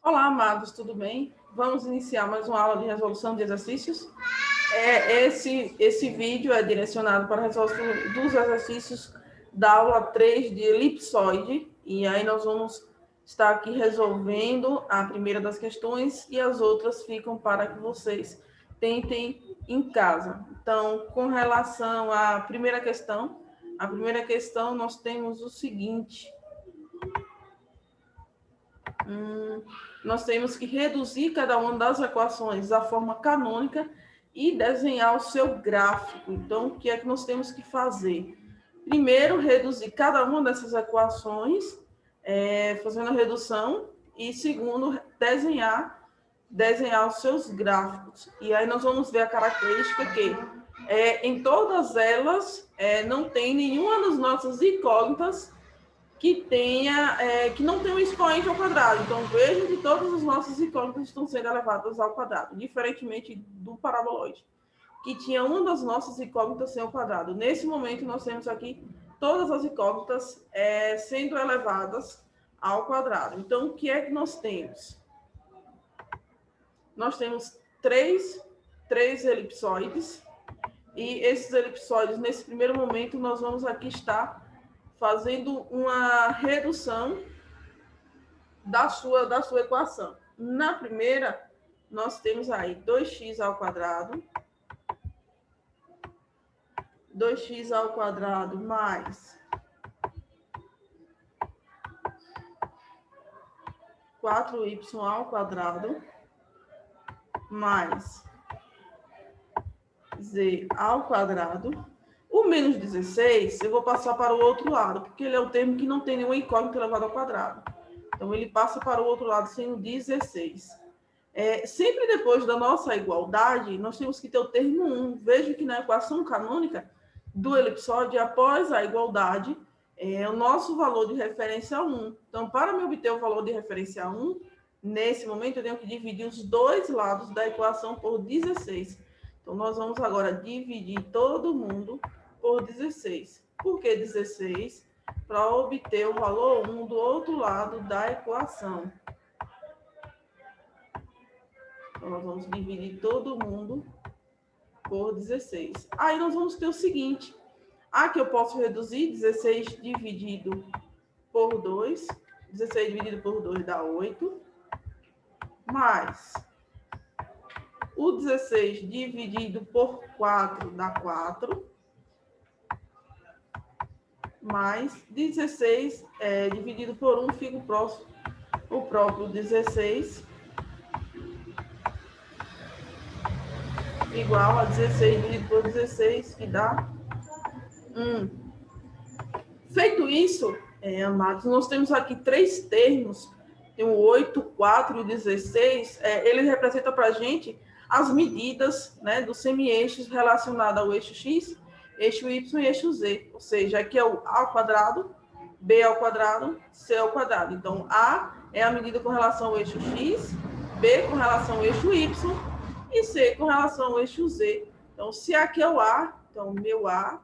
Olá, amados, tudo bem? Vamos iniciar mais uma aula de resolução de exercícios. Esse vídeo é direcionado para a resolução dos exercícios da aula 3 de elipsoide, e aí nós vamos estar aqui resolvendo a primeira das questões e as outras ficam para que vocês tentem em casa. Então, com relação à primeira questão, nós temos o seguinte... nós temos que reduzir cada uma das equações à forma canônica e desenhar o seu gráfico. Então, o que é que nós temos que fazer? Primeiro, reduzir cada uma dessas equações, fazendo a redução, e segundo, desenhar os seus gráficos. E aí nós vamos ver a característica que em todas elas não tem nenhuma das nossas incógnitas que não tenha um expoente ao quadrado. Então, veja que todas as nossas incógnitas estão sendo elevadas ao quadrado, diferentemente do paraboloide, que tinha uma das nossas incógnitas sem o quadrado. Nesse momento, nós temos aqui todas as incógnitas sendo elevadas ao quadrado. Então, o que é que nós temos? Nós temos três elipsoides, e esses elipsoides, nesse primeiro momento, nós vamos aqui estar fazendo uma redução da sua equação. Na primeira, nós temos aí 2x ao quadrado, 2x ao quadrado mais 4y ao quadrado mais z ao quadrado. O menos 16, eu vou passar para o outro lado, porque ele é o termo que não tem nenhuma incógnita elevada ao quadrado. Então, ele passa para o outro lado sendo 16. Sempre depois da nossa igualdade, nós temos que ter o termo 1. Veja que na equação canônica do elipsoide, após a igualdade, o nosso valor de referência é 1. Então, para me obter o valor de referência 1, nesse momento, eu tenho que dividir os dois lados da equação por 16. Então, nós vamos agora dividir todo mundo por 16. Por que 16? Para obter o valor 1 do outro lado da equação. Então, nós vamos dividir todo mundo por 16. Aí, nós vamos ter o seguinte. Aqui eu posso reduzir 16 dividido por 2. 16 dividido por 2 dá 8. Mais o 16 dividido por 4 dá 4. Mais 16 dividido por 1 fica o próprio 16 igual a 16 dividido por 16, que dá 1. Feito isso, amados, nós temos aqui três termos, tem o 8, 4 e o 16, ele representa para a gente as medidas, né, dos semi-eixos relacionados ao eixo x, eixo y e eixo z, ou seja, aqui é o a ao quadrado, b ao quadrado, c ao quadrado. Então, a é a medida com relação ao eixo x, b com relação ao eixo y e c com relação ao eixo z. Então, se aqui é o a, então, meu a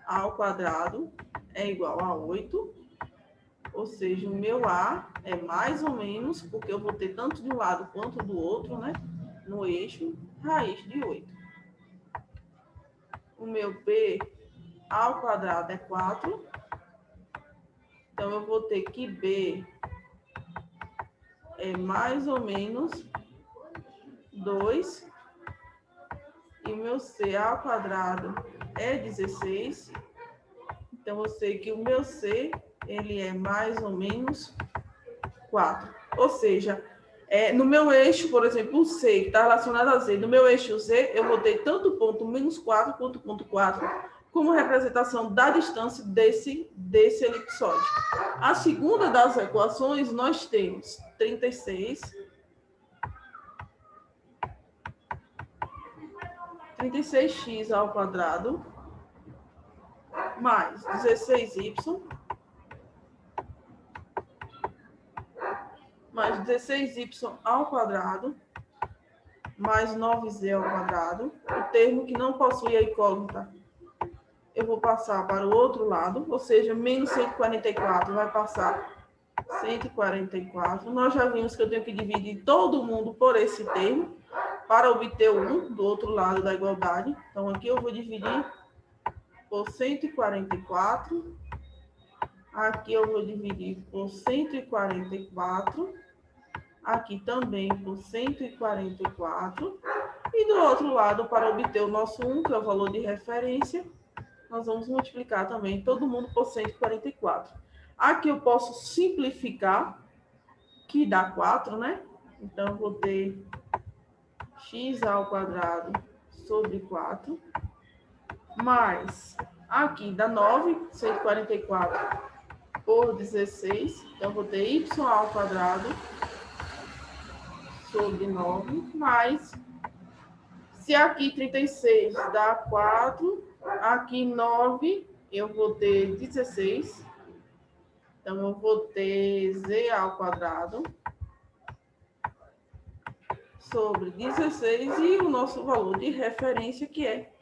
ao quadrado é igual a 8, ou seja, o meu a é mais ou menos, porque eu vou ter tanto de um lado quanto do outro, né, no eixo, raiz de 8. O meu b ao quadrado é 4. Então, eu vou ter que b é mais ou menos 2. E o meu c ao quadrado é 16. Então, eu sei que o meu c, ele é mais ou menos 4. Ou seja, no meu eixo, por exemplo, o c, que está relacionado a z, no meu eixo z, eu vou ter tanto o ponto menos 4 quanto o ponto 4 como representação da distância desse elipsoide. A segunda das equações, nós temos 36x ao quadrado mais 16y mais 16y ao quadrado mais 9z ao quadrado. O termo que não possui a incógnita, eu vou passar para o outro lado, ou seja, menos 144 vai passar 144. Nós já vimos que eu tenho que dividir todo mundo por esse termo para obter o 1 do outro lado da igualdade. Então, aqui eu vou dividir por 144. Aqui eu vou dividir por 144. Aqui também por 144. E do outro lado, para obter o nosso 1, que é o valor de referência, nós vamos multiplicar também todo mundo por 144. Aqui eu posso simplificar, que dá 4, né? Então, eu vou ter x ao quadrado sobre 4, mais, aqui dá 9, 144 por 16. Então, eu vou ter y ao quadrado sobre 9, mais, se aqui 36 dá 4, aqui 9, eu vou ter 16. Então, eu vou ter z ao quadrado sobre 16 e o nosso valor de referência, que é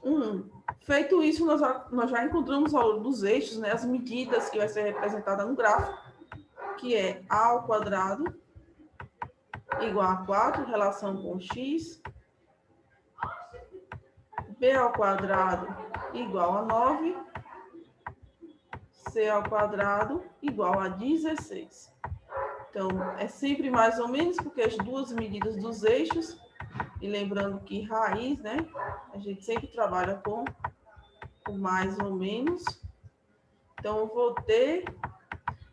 1. Feito isso, nós já encontramos o valor dos eixos, né, as medidas que vai ser representada no gráfico, que é a ao quadrado igual a 4, relação com x, b ao quadrado igual a 9, c ao quadrado igual a 16. Então, é sempre mais ou menos, porque as duas medidas dos eixos, e lembrando que raiz, né, a gente sempre trabalha com o mais ou menos. Então, eu vou ter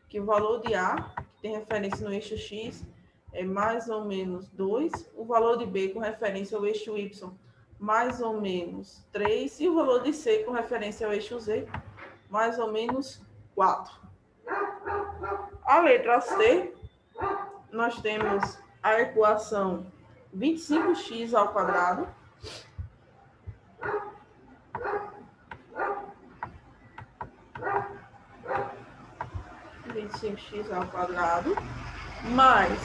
que o valor de A, que tem referência no eixo X, é mais ou menos 2. O valor de B, com referência ao eixo Y, mais ou menos 3. E o valor de C, com referência ao eixo Z, mais ou menos 4. A letra C, nós temos a equação 25x ao quadrado. 25x ao quadrado mais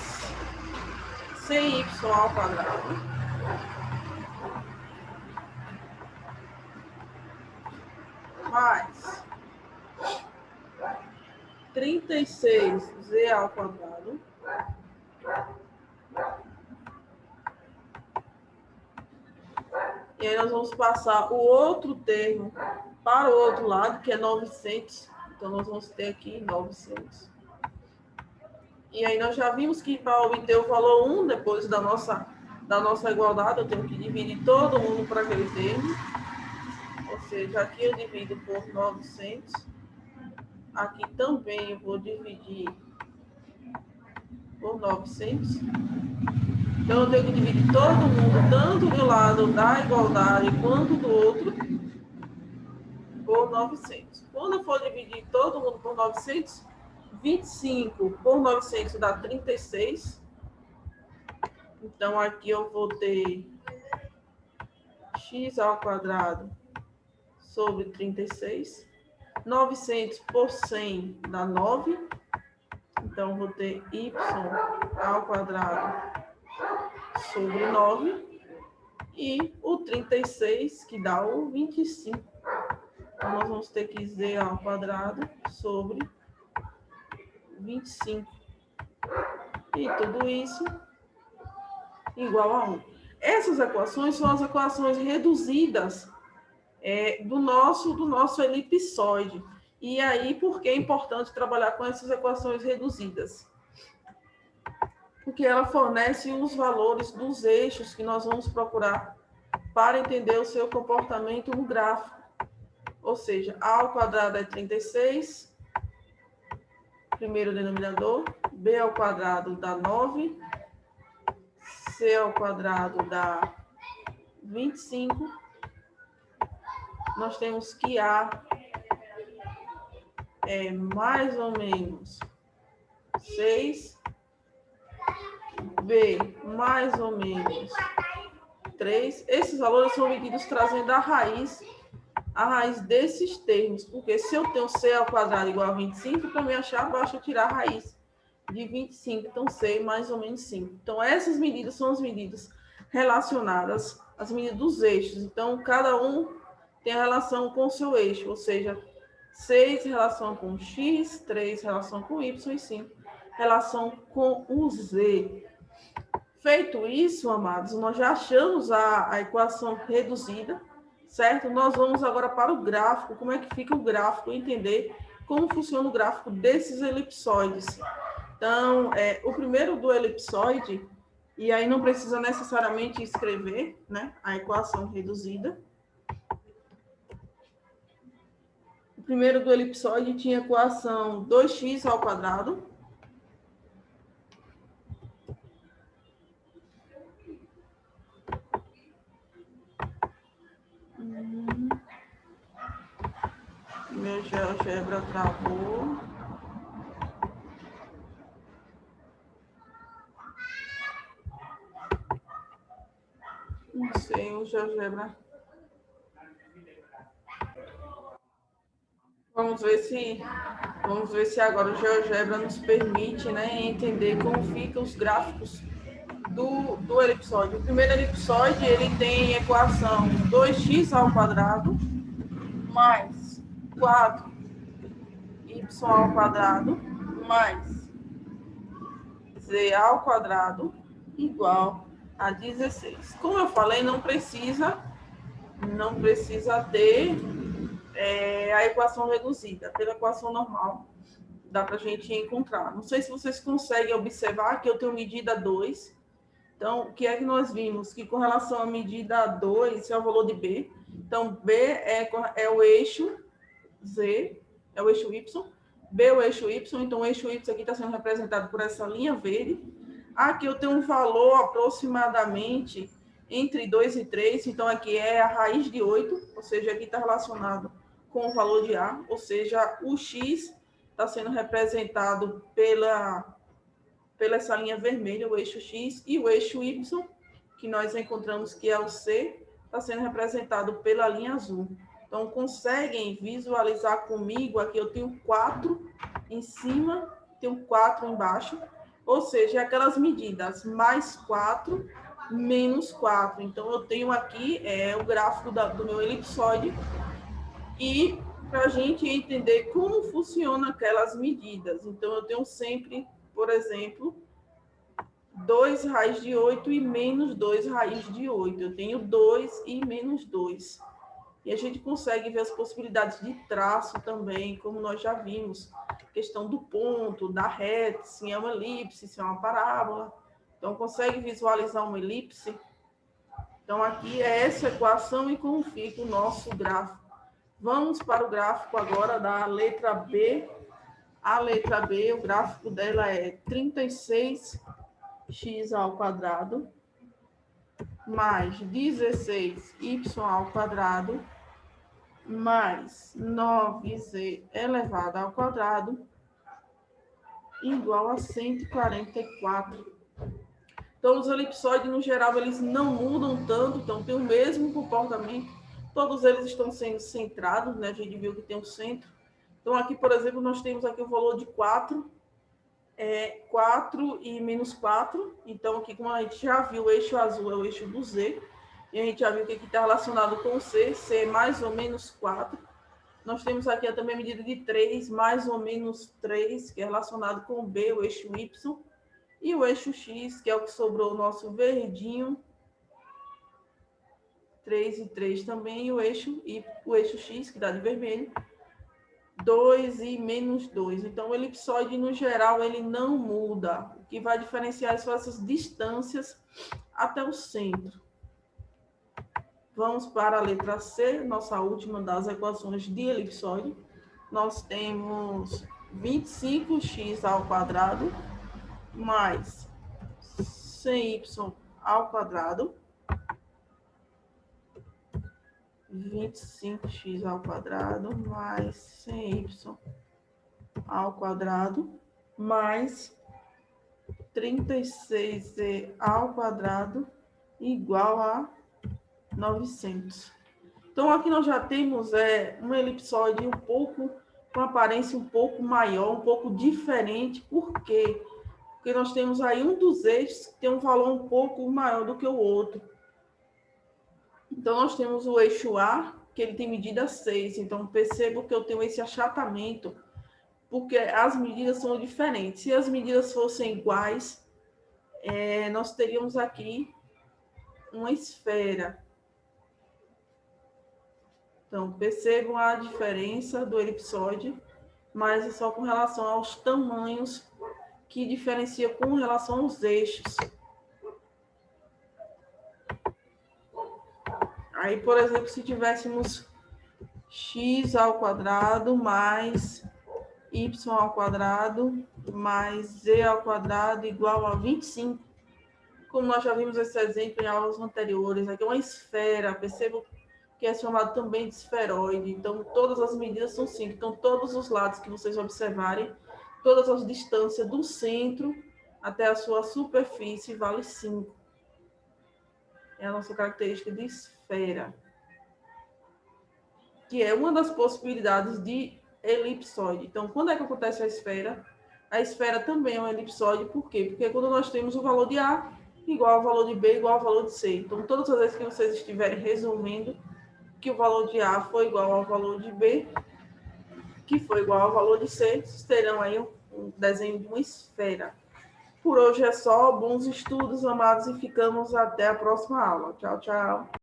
cy ao quadrado mais 36z ao quadrado e aí nós vamos passar o outro termo para o outro lado, que é 900. Então, nós vamos ter aqui 900. E aí, nós já vimos que para obter o valor 1, depois da nossa igualdade, eu tenho que dividir todo mundo para aquele termo. Ou seja, aqui eu divido por 900. Aqui também eu vou dividir por 900. Então, eu tenho que dividir todo mundo, tanto do lado da igualdade quanto do outro, por 900. Quando eu for dividir todo mundo por 900, 25 por 900 dá 36. Então, aqui eu vou ter x ao quadrado sobre 36. 900 por 100 dá 9. Então, eu vou ter y ao quadrado sobre 9. E o 36, que dá o 25. Então, nós vamos ter que z ao quadrado sobre 25. E tudo isso igual a 1. Essas equações são as equações reduzidas do nosso elipsoide. E aí, por que é importante trabalhar com essas equações reduzidas? Porque ela fornece os valores dos eixos que nós vamos procurar para entender o seu comportamento no gráfico. Ou seja, a ao quadrado é 36, primeiro denominador, b ao quadrado dá 9, c ao quadrado dá 25. Nós temos que A é mais ou menos 6, B mais ou menos 3. Esses valores são medidos trazendo a raiz desses termos, porque se eu tenho c ao quadrado igual a 25, para me achar, basta tirar a raiz de 25, então c mais ou menos 5. Então, essas medidas são as medidas relacionadas às medidas dos eixos. Então, cada um tem a relação com o seu eixo, ou seja, 6, relação com x, 3, relação com y e 5, relação com o z. Feito isso, amados, nós já achamos a equação reduzida, certo? Nós vamos agora para o gráfico. Como é que fica o gráfico? Entender como funciona o gráfico desses elipsoides. Então, o primeiro do elipsoide, e aí não precisa necessariamente escrever, né, a equação reduzida. O primeiro do elipsoide tinha a equação 2x ao quadrado. Meu GeoGebra travou. Não sei, o GeoGebra. Vamos ver se agora o GeoGebra nos permite, né, entender como ficam os gráficos do elipsoide. O primeiro elipsoide, ele tem equação 2x ao quadrado mais 4y ao quadrado mais z ao quadrado igual a 16. Como eu falei, não precisa ter a equação reduzida. Pela equação normal, dá para a gente encontrar. Não sei se vocês conseguem observar que eu tenho medida 2. Então, o que é que nós vimos? Que com relação à medida 2, é o valor de B. Então, B é o eixo Z, é o eixo Y. B é o eixo Y, então o eixo Y aqui está sendo representado por essa linha verde. Aqui eu tenho um valor aproximadamente entre 2 e 3, então aqui é a raiz de 8, ou seja, aqui está relacionado com o valor de A, ou seja, o X está sendo representado pela essa linha vermelha, o eixo X, e o eixo Y, que nós encontramos que é o C, está sendo representado pela linha azul. Então, conseguem visualizar comigo, aqui eu tenho 4 em cima, tenho 4 embaixo, ou seja, aquelas medidas mais 4 menos 4. Então, eu tenho aqui o gráfico do meu elipsoide, e para a gente entender como funcionam aquelas medidas. Então, eu tenho sempre, por exemplo, 2 raiz de 8 e menos 2 raiz de 8. Eu tenho 2 e menos 2. E a gente consegue ver as possibilidades de traço também, como nós já vimos. Questão do ponto, da reta, se é uma elipse, se é uma parábola. Então, consegue visualizar uma elipse? Então, aqui é essa equação e como fica o nosso gráfico. Vamos para o gráfico agora da letra B. A letra B, o gráfico dela é 36x ao quadrado mais 16y ao quadrado mais 9z elevado ao quadrado igual a 144. Então, os elipsoides, no geral, eles não mudam tanto, então tem o mesmo comportamento. Todos eles estão sendo centrados, né? A gente viu que tem um centro. Então, aqui, por exemplo, nós temos aqui o valor de 4, 4 e menos 4. Então, aqui, como a gente já viu, o eixo azul é o eixo do Z. E a gente já viu que aqui está relacionado com o C. C é mais ou menos 4. Nós temos aqui também a medida de 3, mais ou menos 3, que é relacionado com o B, o eixo Y. E o eixo X, que é o que sobrou o nosso verdinho. 3 e 3 também. E o eixo X, que dá de vermelho. 2 e menos 2. Então, o elipsoide, no geral, ele não muda. O que vai diferenciar são essas distâncias até o centro. Vamos para a letra C, nossa última das equações de elipsoide. Nós temos 25x ao quadrado mais 100y ao quadrado. 25x ao quadrado mais 100y ao quadrado mais 36z ao quadrado igual a 900. Então, aqui nós já temos uma elipsoide um pouco com aparência um pouco maior, um pouco diferente. Por quê? Porque nós temos aí um dos eixos que tem um valor um pouco maior do que o outro. Então, nós temos o eixo A, que ele tem medida 6. Então, percebo que eu tenho esse achatamento, porque as medidas são diferentes. Se as medidas fossem iguais, nós teríamos aqui uma esfera. Então, percebam a diferença do elipsoide, mas é só com relação aos tamanhos que diferencia com relação aos eixos. Aí, por exemplo, se tivéssemos x ao quadrado mais y ao quadrado mais z ao quadrado igual a 25, como nós já vimos esse exemplo em aulas anteriores, aqui é uma esfera, percebam que é chamado também de esferoide. Então, todas as medidas são 5. Então, todos os lados que vocês observarem, todas as distâncias do centro até a sua superfície vale 5. É a nossa característica de esfera, que é uma das possibilidades de elipsoide. Então, quando é que acontece a esfera? A esfera também é um elipsoide, por quê? Porque quando nós temos o valor de A igual ao valor de B igual ao valor de C. Então, todas as vezes que vocês estiverem resolvendo que o valor de A foi igual ao valor de B, que foi igual ao valor de C, vocês terão aí um desenho de uma esfera. Por hoje é só, bons estudos, amados, e ficamos até a próxima aula. Tchau, tchau.